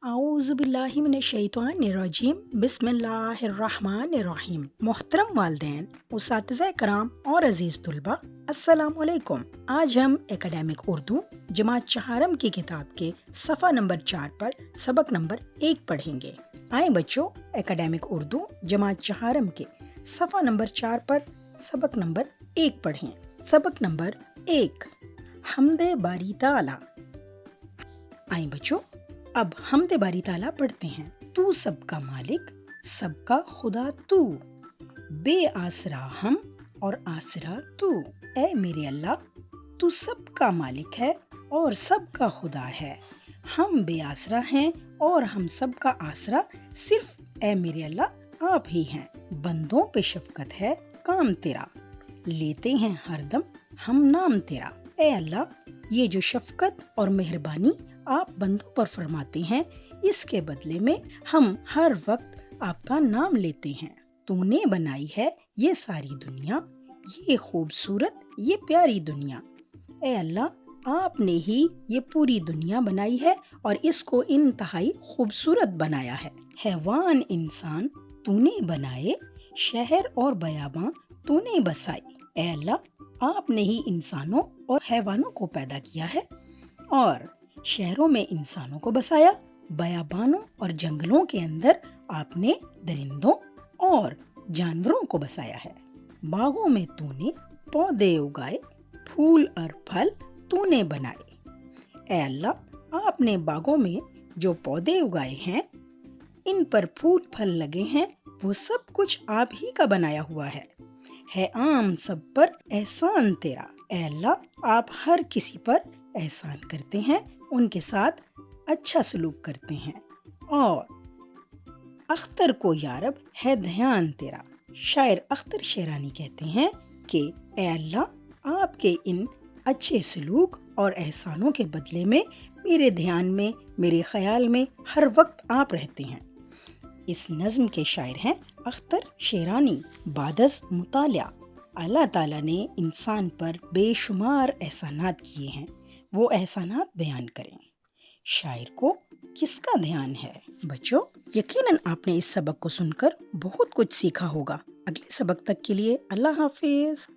اعوذ باللہ من الشیطان الرجیم بسم اللہ الرحمن الرحیم۔ محترم والدین، اساتذہ کرام اور عزیز طلبہ، السلام علیکم۔ آج ہم اکیڈمک اردو جماعت چہارم کی کتاب کے صفحہ نمبر 4 پر سبق نمبر 1 پڑھیں گے۔ آئیں بچوں، اکیڈمک اردو جماعت چہارم کے صفحہ نمبر 4 پر سبق نمبر 1 پڑھیں۔ سبق نمبر 1، حمد باری تعالی۔ آئیں بچوں، اب حمد باری تعالیٰ پڑھتے ہیں۔ تو سب کا مالک، سب کا خدا تو، بے آسرا ہم اور آسرا تو۔ اے میرے اللہ، تو سب کا مالک ہے اور سب کا خدا ہے۔ ہم بے آسرا ہیں اور ہم سب کا آسرا صرف اے میرے اللہ آپ ہی ہیں۔ بندوں پہ شفقت ہے کام تیرا، لیتے ہیں ہر دم ہم نام تیرا۔ اے اللہ، یہ جو شفقت اور مہربانی آپ بندوں پر فرماتے ہیں، اس کے بدلے میں ہم ہر وقت آپ کا نام لیتے ہیں۔ تو نے بنائی ہے یہ ساری دنیا، یہ خوبصورت، یہ پیاری دنیا۔ اے اللہ، آپ نے ہی یہ پوری دنیا بنائی ہے اور اس کو انتہائی خوبصورت بنایا ہے۔ حیوان انسان تو نے بنائے، شہر اور بیاباں تو نے بسائی۔ اے اللہ، آپ نے ہی انسانوں اور حیوانوں کو پیدا کیا ہے اور شہروں میں انسانوں کو بسایا، بیابانوں اور جنگلوں کے اندر آپ نے درندوں اور جانوروں کو بسایا ہے۔ باغوں میں تو نے پودے اگائے، پھول اور پھل تو نے بنائے۔ اے اللہ، آپ نے باغوں میں جو پودے اگائے ہیں، ان پر پھول پھل لگے ہیں، وہ سب کچھ آپ ہی کا بنایا ہوا ہے عام سب پر احسان تیرا۔ اے اللہ، آپ ہر کسی پر احسان کرتے ہیں، ان کے ساتھ اچھا سلوک کرتے ہیں، اور اختر کو یارب ہے دھیان تیرا۔ شاعر اختر شیرانی کہتے ہیں کہ اے اللہ، آپ کے ان اچھے سلوک اور احسانوں کے بدلے میں میرے دھیان میں، میرے خیال میں ہر وقت آپ رہتے ہیں۔ اس نظم کے شاعر ہیں اختر شیرانی۔ بعد از مطالعہ، اللہ تعالیٰ نے انسان پر بے شمار احسانات کیے ہیں، وہ احسانات بیان کریں۔ شاعر کو کس کا دھیان ہے؟ بچوں، یقیناً آپ نے اس سبق کو سن کر بہت کچھ سیکھا ہوگا۔ اگلے سبق تک کے لیے اللہ حافظ۔